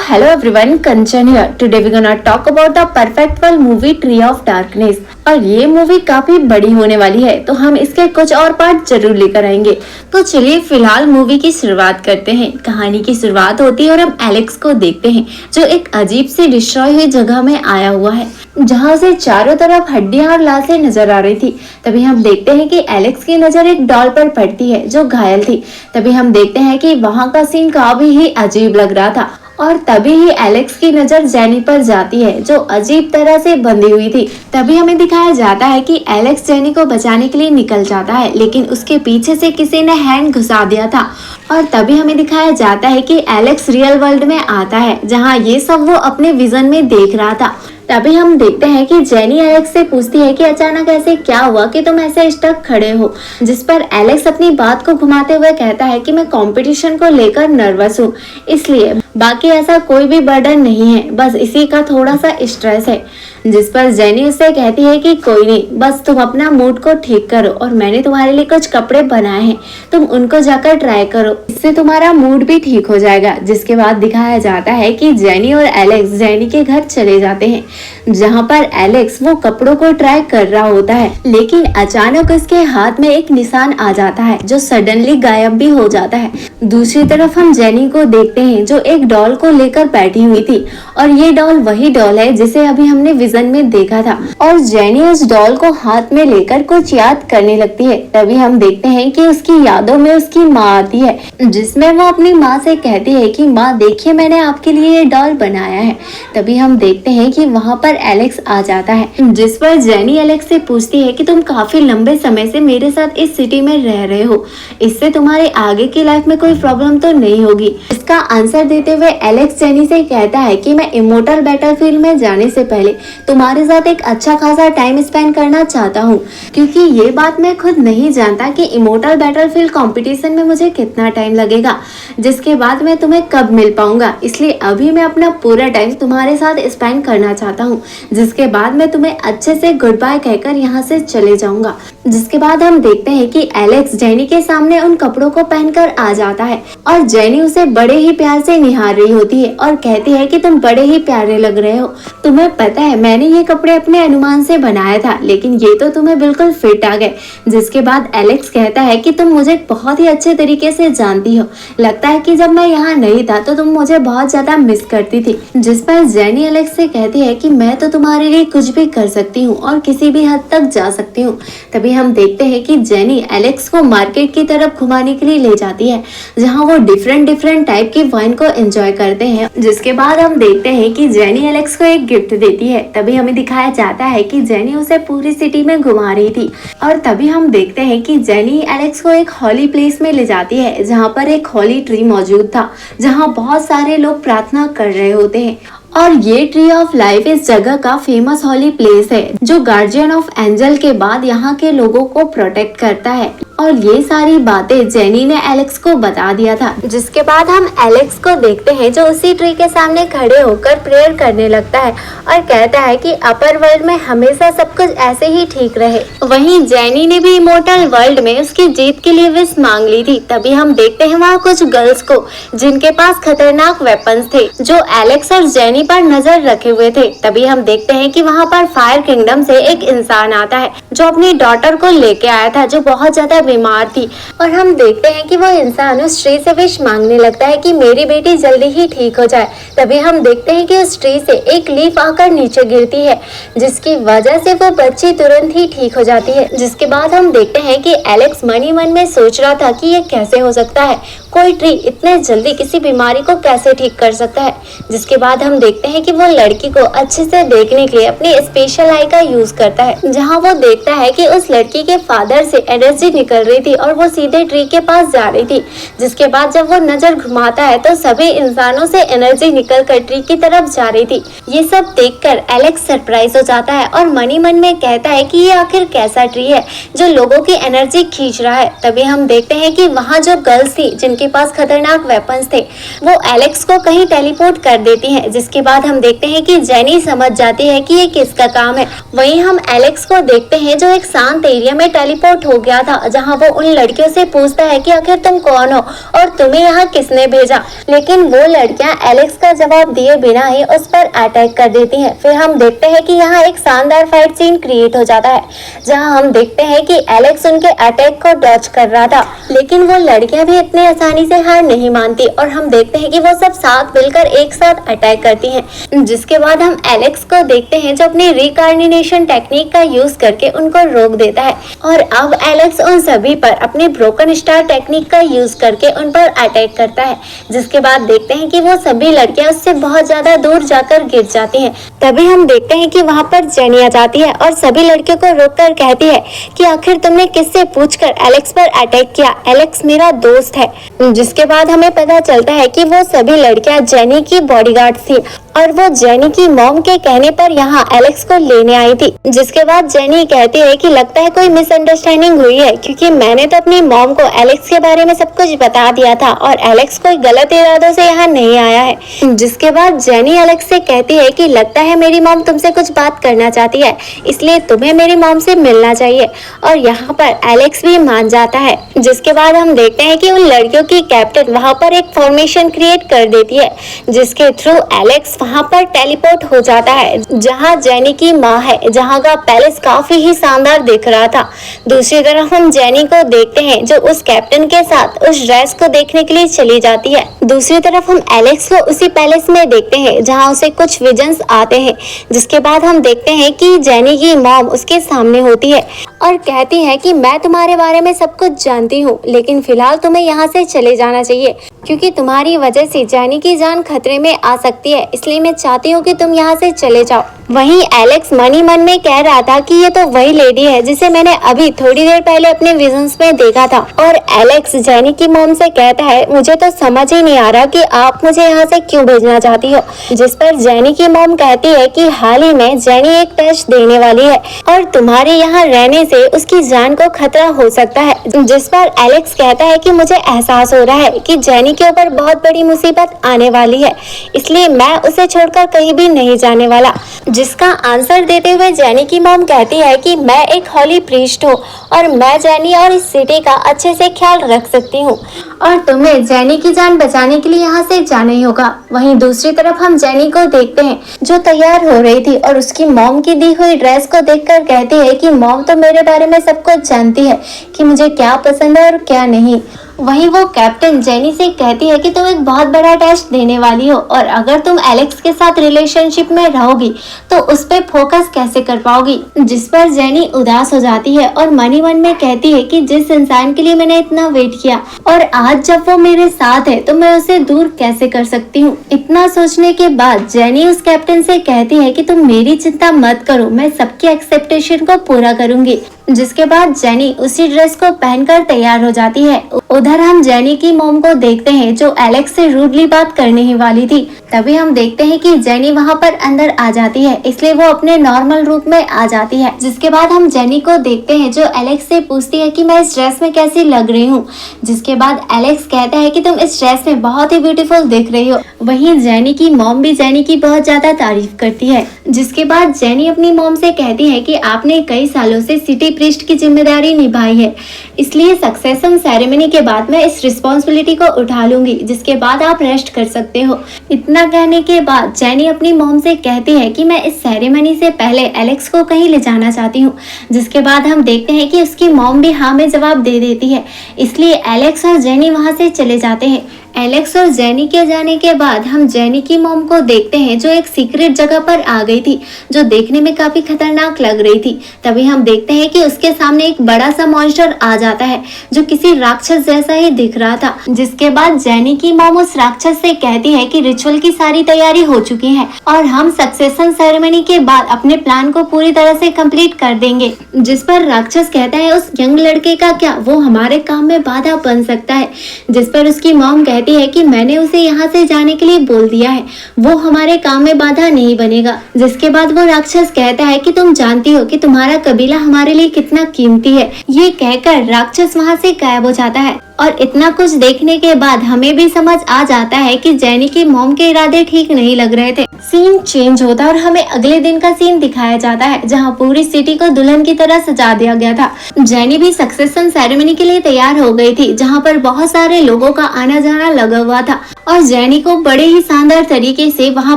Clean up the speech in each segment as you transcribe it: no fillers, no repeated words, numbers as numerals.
hello everyone, Kanchan here. Today we're gonna talk about the perfect world movie Tree of Darkness. और ये movie काफी बड़ी होने वाली है, तो हम इसके कुछ और पार्ट जरूर लेकर आएंगे। तो चलिए फिलहाल मूवी की शुरुआत करते हैं। कहानी की शुरुआत होती है और हम एलेक्स को देखते हैं, जो एक अजीब सी डिस्ट्रॉय हुई जगह में आया हुआ है, जहाँ से चारों तरफ हड्डियां और लाशें नजर आ रही थी। तभी हम देखते हैं कि एलेक्स की नजर एक डॉल पर पड़ती है जो घायल थी। तभी हम देखते हैं कि वहाँ का सीन काफी ही अजीब लग रहा था और तभी ही एलेक्स की नजर जेनी पर जाती है, जो अजीब तरह से बंधी हुई थी। तभी हमें दिखाया जाता है कि एलेक्स जेनी को बचाने के लिए निकल जाता है, लेकिन उसके पीछे से किसी ने हैंड घुसा दिया था। और तभी हमें दिखाया जाता है कि एलेक्स रियल वर्ल्ड में आता है, जहाँ ये सब वो अपने विजन में देख रहा था। तभी हम देखते हैं कि जेनी एलेक्स से पूछती है कि अचानक ऐसे क्या हुआ कि तुम ऐसे स्टक खड़े हो, जिस पर एलेक्स अपनी बात को घुमाते हुए कहता है कि मैं कंपटीशन को लेकर नर्वस हूँ, इसलिए बाकी ऐसा कोई भी बर्डन नहीं है, बस इसी का थोड़ा सा स्ट्रेस है। जिस पर जेनी उससे कहती है कि कोई नहीं, बस तुम अपना मूड को ठीक करो और मैंने तुम्हारे लिए कुछ कपड़े बनाए हैं, तुम उनको जाकर ट्राई करो, इससे तुम्हारा मूड भी ठीक हो जाएगा। जिसके बाद दिखाया जाता है कि जेनी और एलेक्स जेनी के घर चले जाते हैं, जहाँ पर एलेक्स वो कपड़ों को ट्राई कर रहा होता है, लेकिन अचानक उसके हाथ में एक निशान आ जाता है जो सडनली गायब भी हो जाता है। दूसरी तरफ हम जेनी को देखते हैं, जो एक डॉल को लेकर बैठी हुई थी, और ये डॉल वही डॉल है जिसे अभी हमने विजन में देखा था। और जेनी उस डॉल को हाथ में लेकर कुछ याद करने लगती है। तभी हम देखते हैं कि उसकी यादों में उसकी माँ आती है, जिसमें वो अपनी माँ से कहती है कि माँ देखिए, मैंने आपके लिए ये डॉल बनाया है। तभी हम देखते हैं कि वहाँ पर एलेक्स आ जाता है, जिस पर जेनी एलेक्स से पूछती है कि तुम काफी लंबे समय से मेरे साथ इस सिटी में रह रहे हो, इससे तुम्हारे आगे की लाइफ में कोई प्रॉब्लम तो नहीं होगी। इसका आंसर देते हुए एलेक्स जेनी से कहता है कि मैं इमोर्टल बैटलफील्ड में जाने से पहले तुम्हारे साथ एक अच्छा खासा टाइम स्पेंड करना चाहता हूँ, क्योंकि ये बात मैं खुद नहीं जानता कि इमोर्टल बैटलफील्ड कंपटीशन में मुझे कितना टाइम लगेगा, जिसके बाद मैं तुम्हें कब मिल पाऊंगा, इसलिए अभी मैं अपना पूरा टाइम तुम्हारे साथ स्पेंड करना चाहता हूँ, जिसके बाद मैं तुम्हें अच्छे से गुड बाय कहकर यहाँ से चले जाऊंगा। जिसके बाद हम देखते हैं कि एलेक्स जेनी के सामने उन कपड़ों को पहनकर आ जाता है और जेनी उसे बड़े ही प्यार से निहार रही होती है और कहती है कि तुम बड़े ही प्यारे लग रहे हो, तुम्हें पता है मैंने ये कपड़े अपने अनुमान से बनाया था, लेकिन ये तो तुम्हें बिल्कुल फिट आ गए। जिसके बाद एलेक्स कहता है कि तुम मुझे बहुत ही अच्छे तरीके से जानती हो, लगता है कि जब मैं यहाँ नहीं था तो तुम मुझे बहुत ज्यादा मिस करती थी। जिस पर जेनी एलेक्स से कहती है कि मैं तो तुम्हारे लिए कुछ भी कर सकती हूँ और किसी भी हद तक जा सकती हूँ। तभी हम देखते हैं कि जेनी एलेक्स को मार्केट की तरफ घुमाने के लिए ले जाती है, जहाँ वो डिफरेंट टाइप की वाइन को एंजॉय करते हैं। जिसके बाद हम देखते हैं कि जेनी एलेक्स को एक गिफ्ट देती है। तभी हमें दिखाया जाता है कि जेनी उसे पूरी सिटी में घुमा रही थी और तभी हम देखते हैं कि जेनी एलेक्स को एक हॉली प्लेस में ले जाती है, जहाँ पर एक हॉली ट्री मौजूद था, जहाँ बहुत सारे लोग प्रार्थना कर रहे होते हैं। और ये ट्री ऑफ लाइफ इस जगह का फेमस हॉली प्लेस है, जो गार्जियन ऑफ एंजल के बाद यहाँ के लोगों को प्रोटेक्ट करता है। और ये सारी बातें जेनी ने एलेक्स को बता दिया था। जिसके बाद हम एलेक्स को देखते हैं, जो उसी ट्री के सामने खड़े होकर प्रेयर करने लगता है और कहता है कि अपर वर्ल्ड में हमेशा सब कुछ ऐसे ही ठीक रहे। वहीं जेनी ने भी इमोर्टल वर्ल्ड में उसकी जीत के लिए विश मांग ली थी। तभी हम देखते हैं वहाँ कुछ गर्ल्स को, जिनके पास खतरनाक वेपन्स थे, जो एलेक्स और जेनी पर नजर रखे हुए थे। तभी हम देखते हैं कि वहाँ पर फायर किंगडम से एक इंसान आता है, जो अपनी डॉटर को लेके आया था, जो बहुत ज्यादा बीमार थी। और हम देखते हैं कि वो इंसान उस ट्री से विश मांगने लगता है कि मेरी बेटी जल्दी ही ठीक हो जाए। तभी हम देखते हैं कि उस ट्री से एक लीफ आकर नीचे गिरती है, जिसकी वजह से वो बच्ची तुरंत ही ठीक हो जाती है। जिसके बाद हम देखते हैं कि एलेक्स मन ही मन में सोच रहा था कि ये कैसे हो सकता है, कोई ट्री इतने जल्दी किसी बीमारी को कैसे ठीक कर सकता है। जिसके बाद हम देखते हैं कि वो लड़की को अच्छे से देखने के लिए अपनी स्पेशल आई का यूज करता है, जहाँ वो देखता है कि उस लड़की के फादर से एनर्जी निकल रही थी और वो सीधे ट्री के पास जा रही थी। जिसके बाद जब वो नजर घुमाता है तो सभी इंसानों से एनर्जी निकलकर ट्री की तरफ जा रही थी। ये सब देखकर एलेक्स सरप्राइज हो जाता है और मन ही मन में कहता है कि ये आखिर कैसा ट्री है जो लोगों की एनर्जी खींच रहा है। तभी हम देखते हैं कि वहाँ जो गर्ल्स थी, जिनके जिसके पास खतरनाक वेपन्स थे, वो एलेक्स को कहीं टेलीपोर्ट कर देती है, जिसके बाद हम देखते हैं कि जेनी समझ जाती है कि ये किसका काम है। वहीं हम एलेक्स को देखते हैं जो एक शांत एरिया में टेलीपोर्ट हो गया था, जहां वो उन लड़कियों से पूछता है कि आखिर तुम कौन हो और तुम्हें यहाँ किसने भेजा, लेकिन वो लड़कियां एलेक्स का जवाब दिए बिना ही उस पर अटैक कर देती हैं। फिर हम देखते हैं कि यहाँ एक शानदार फाइट सीन क्रिएट हो जाता है, जहां हम देखते हैं कि एलेक्स उनके अटैक को डॉज कर रहा था, लेकिन वो लड़कियां भी इतने आसानी से हार नहीं मानती और हम देखते हैं कि वो सब साथ मिलकर एक साथ अटैक करती हैं। जिसके बाद हम एलेक्स को देखते हैं जो अपनी रिकार्निनेशन टेक्निक का यूज करके उनको रोक देता है और अब एलेक्स उन सभी पर अपनी ब्रोकन स्टार टेक्निक का यूज करके उन पर अटैक करता है। जिसके बाद देखते हैं कि वो सभी लड़कियां उससे बहुत ज्यादा दूर जाकर गिर जाती हैं। तभी हम देखते हैं कि वहां पर जेनी आ जाती है और सभी लड़कियों को रोककर कहती है कि आखिर तुमने किससे पूछकर एलेक्स पर अटैक किया, एलेक्स मेरा दोस्त है। जिसके बाद हमें पता चलता है कि वो सभी लड़कियां जेनी की बॉडीगार्ड थी और वो जेनी की मॉम के कहने पर यहाँ एलेक्स को लेने आई थी। जिसके बाद जेनी कहती है कि लगता है कोई मिसअंडरस्टैंडिंग हुई है, क्योंकि मैंने तो अपनी मॉम को एलेक्स के बारे में सब कुछ बता दिया था और एलेक्स कोई गलत इरादों से यहाँ नहीं आया है। जिसके बाद जेनी एलेक्स से कहती है कि लगता है मेरी मॉम तुमसे कुछ बात करना चाहती है, इसलिए तुम्हें मेरी मॉम से मिलना चाहिए और यहाँ पर एलेक्स भी मान जाता है। जिसके बाद हम देखते हैं कि उन लड़कियों की कैप्टन वहाँ पर एक फॉर्मेशन क्रिएट कर देती है, जिसके थ्रू एलेक्स वहाँ पर टेलीपोर्ट हो जाता है जहाँ जेनी की माँ है, जहाँ का पैलेस काफी ही शानदार दिख रहा था। दूसरी तरफ हम जेनी को देखते हैं जो उस कैप्टन के साथ उस ड्रेस को देखने के लिए चली जाती है। दूसरी तरफ हम एलेक्स को उसी पैलेस में देखते हैं जहाँ उसे कुछ विजन्स आते हैं। जिसके बाद हम देखते हैं कि जेनी की मॉम उसके सामने होती है और कहती है कि मैं तुम्हारे बारे में सब कुछ जानती हूँ, लेकिन फिलहाल तुम्हें यहाँ से चले जाना चाहिए क्योंकि तुम्हारी वजह से जेनी की जान खतरे में आ सकती है, इसलिए मैं चाहती हूँ कि तुम यहाँ से चले जाओ। वहीं एलेक्स मन ही मन में कह रहा था कि ये तो वही लेडी है जिसे मैंने अभी थोड़ी देर पहले अपने विजन्स में देखा था। और एलेक्स जेनी की मॉम से कहता है मुझे तो समझ ही नहीं आ रहा कि आप मुझे यहाँ से क्यों भेजना चाहती हो। जिस पर जेनी की मॉम कहती है कि हाल ही में जेनी एक टेस्ट देने वाली है और तुम्हारे यहाँ रहने से उसकी जान को खतरा हो सकता है। जिस पर एलेक्स कहता है कि मुझे एहसास हो रहा है कि जेनी के ऊपर बहुत बड़ी मुसीबत आने वाली है, इसलिए मैं उसे छोड़कर कहीं भी नहीं जाने वाला। जिसका आंसर देते हुए जेनी की मॉम कहती है कि मैं एक हॉली प्रीस्ट हूँ और मैं जेनी और इस सिटी का अच्छे से ख्याल रख सकती हूँ और तुम्हें जेनी की जान बचाने के लिए यहाँ से जाना ही होगा। वहीं दूसरी तरफ हम जेनी को देखते हैं जो तैयार हो रही थी और उसकी मॉम की दी हुई ड्रेस को देखकर कहती है कि मॉम तो मेरे बारे में सब कुछ जानती है कि मुझे क्या पसंद है और क्या नहीं। वहीं वो कैप्टन जेनी से कहती है कि तुम एक बहुत बड़ा टेस्ट देने वाली हो और अगर तुम एलेक्स के साथ रिलेशनशिप में रहोगी तो उस पे फोकस कैसे कर पाओगी। जिस पर जेनी उदास हो जाती है और मन ही मन में कहती है कि जिस इंसान के लिए मैंने इतना वेट किया और आज जब वो मेरे साथ है तो मैं उसे दूर कैसे कर सकती हूँ। इतना सोचने के बाद जेनी उस कैप्टन से कहती है कि तुम मेरी चिंता मत करो, मैं सबकी एक्सपेक्टेशन को पूरा करूंगी। जिसके बाद जेनी उसी ड्रेस को पहनकर तैयार हो जाती है। उधर हम जेनी की मॉम को देखते हैं जो एलेक्स से रूडली बात करने ही वाली थी। तभी हम देखते हैं कि जेनी वहां पर अंदर आ जाती है, इसलिए वो अपने नॉर्मल रूप में आ जाती है। जिसके बाद हम जेनी को देखते हैं जो एलेक्स से पूछती है कि मैं इस ड्रेस में कैसी लग रही हूँ। जिसके बाद एलेक्स कहता है कि तुम इस ड्रेस में बहुत ही ब्यूटीफुल दिख रही हो। वहीं जेनी की मॉम भी जेनी की बहुत ज्यादा तारीफ करती है। जिसके बाद जेनी अपनी मॉम से कहती है कि आपने कई सालों से सिटी प्रीस्ट की जिम्मेदारी निभाई है, इसलिए सक्सेशन सेरेमनी के बाद मैं इस रिस्पॉन्सिबिलिटी को उठा लूंगी, जिसके बाद आप रेस्ट कर सकते हो। इतना कहने के बाद जेनी अपनी मॉम से कहती है कि मैं इस सेरेमनी से पहले एलेक्स को कहीं ले जाना चाहती हूँ। जिसके बाद हम देखते हैं कि उसकी मॉम भी हाँ में जवाब दे देती है, इसलिए एलेक्स और जेनी वहां से चले जाते हैं। एलेक्स और जेनी के जाने के बाद हम जेनी की मॉम को देखते हैं जो एक सीक्रेट जगह पर आ गई थी जो देखने में काफी खतरनाक लग रही थी। तभी हम देखते हैं कि उसके सामने एक बड़ा सा मॉन्स्टर आ जाता है जो किसी राक्षस जैसा ही दिख रहा था। जिसके बाद जेनी की मॉम उस राक्षस से कहती है कि रिचुअल की सारी तैयारी हो चुकी है और हम सक्सेशन सेरेमनी के बाद अपने प्लान को पूरी तरह से कंप्लीट कर देंगे। जिस पर राक्षस कहता है उस यंग लड़के का क्या, वो हमारे काम में बाधा बन सकता है। जिस पर उसकी मॉम कहती है कि मैंने उसे यहाँ से जाने के लिए बोल दिया है, वो हमारे काम में बाधा नहीं बनेगा। जिसके बाद वो राक्षस कहता है कि तुम जानती हो कि तुम्हारा कबीला हमारे लिए कितना कीमती है। ये कहकर राक्षस वहाँ से गायब हो जाता है। और इतना कुछ देखने के बाद हमें भी समझ आ जाता है कि जेनी की मॉम के इरादे ठीक नहीं लग रहे थे। सीन चेंज होता है और हमें अगले दिन का सीन दिखाया जाता है जहां पूरी सिटी को दुल्हन की तरह सजा दिया गया था। जेनी भी सक्सेशन सेरेमनी के लिए तैयार हो गई थी जहां पर बहुत सारे लोगों का आना जाना लगा हुआ था और जेनी को बड़े ही शानदार तरीके से वहां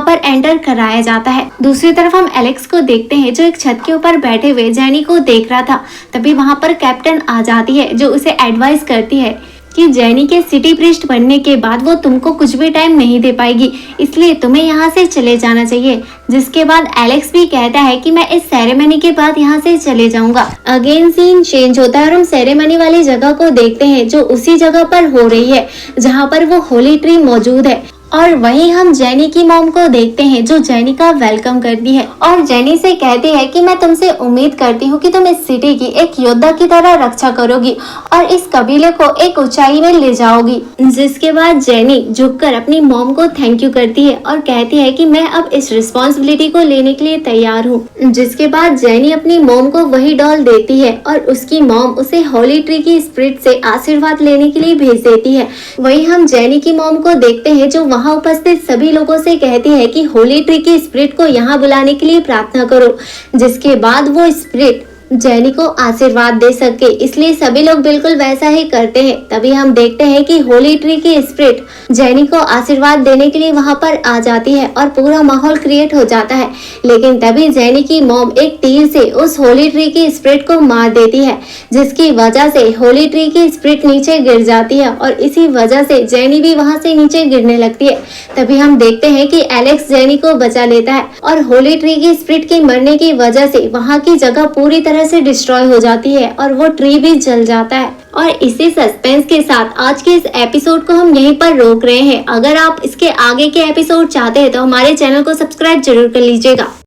पर एंटर कराया जाता है। दूसरी तरफ हम एलेक्स को देखते हैं जो एक छत के ऊपर बैठे हुए जेनी को देख रहा था। तभी वहां पर कैप्टन आ जाती है जो उसे एडवाइस करती है कि जेनी के सिटी प्रीस्ट बनने के बाद वो तुमको कुछ भी टाइम नहीं दे पाएगी, इसलिए तुम्हें यहाँ से चले जाना चाहिए। जिसके बाद एलेक्स भी कहता है कि मैं इस सेरेमनी के बाद यहाँ से चले जाऊंगा। अगेन सीन चेंज होता है और हम सेरेमनी वाली जगह को देखते हैं जो उसी जगह पर हो रही है जहाँ पर वो होली ट्री मौजूद है। और वहीं हम जेनी की मॉम को देखते हैं जो जेनी का वेलकम करती है और जेनी से कहती है कि मैं तुमसे उम्मीद करती हूँ कि तुम इस सिटी की एक योद्धा की तरह रक्षा करोगी और इस कबीले को एक ऊंचाई में ले जाओगी। जिसके बाद जेनी झुककर अपनी मॉम को थैंक यू करती है और कहती है कि मैं अब इस रिस्पॉन्सिबिलिटी को लेने के लिए तैयार हूँ। जिसके बाद जेनी अपनी मॉम को वही डॉल देती है और उसकी मॉम उसे होली ट्री की स्पिरिट से आशीर्वाद लेने के लिए भेज देती है। वही हम जेनी की मॉम को देखते हैं जो वहां उपस्थित सभी लोगों से कहती है कि होली ट्री की स्पिरिट को यहाँ बुलाने के लिए प्रार्थना करो, जिसके बाद वो स्पिरिट जेनी को आशीर्वाद दे सके, इसलिए सभी लोग बिल्कुल वैसा ही करते हैं। तभी हम देखते हैं कि होली ट्री की स्पिरिट जेनी को आशीर्वाद देने के लिए वहां पर आ जाती है और पूरा माहौल क्रिएट हो जाता है। लेकिन तभी जेनी की मॉम एक तीर से उस होली ट्री की स्पिरिट को मार देती है, जिसकी वजह से होली ट्री की स्पिरिट नीचे गिर जाती है और इसी वजह से जेनी भी वहां से नीचे गिरने लगती है। तभी हम देखते हैं कि एलेक्स जेनी को बचा लेता है और होली ट्री की स्पिरिट के मरने की वजह से वहां की जगह पूरी तरह से डिस्ट्रॉय हो जाती है और वो ट्री भी जल जाता है। और इसी सस्पेंस के साथ आज के इस एपिसोड को हम यहीं पर रोक रहे हैं। अगर आप इसके आगे के एपिसोड चाहते हैं तो हमारे चैनल को सब्सक्राइब जरूर कर लीजिएगा।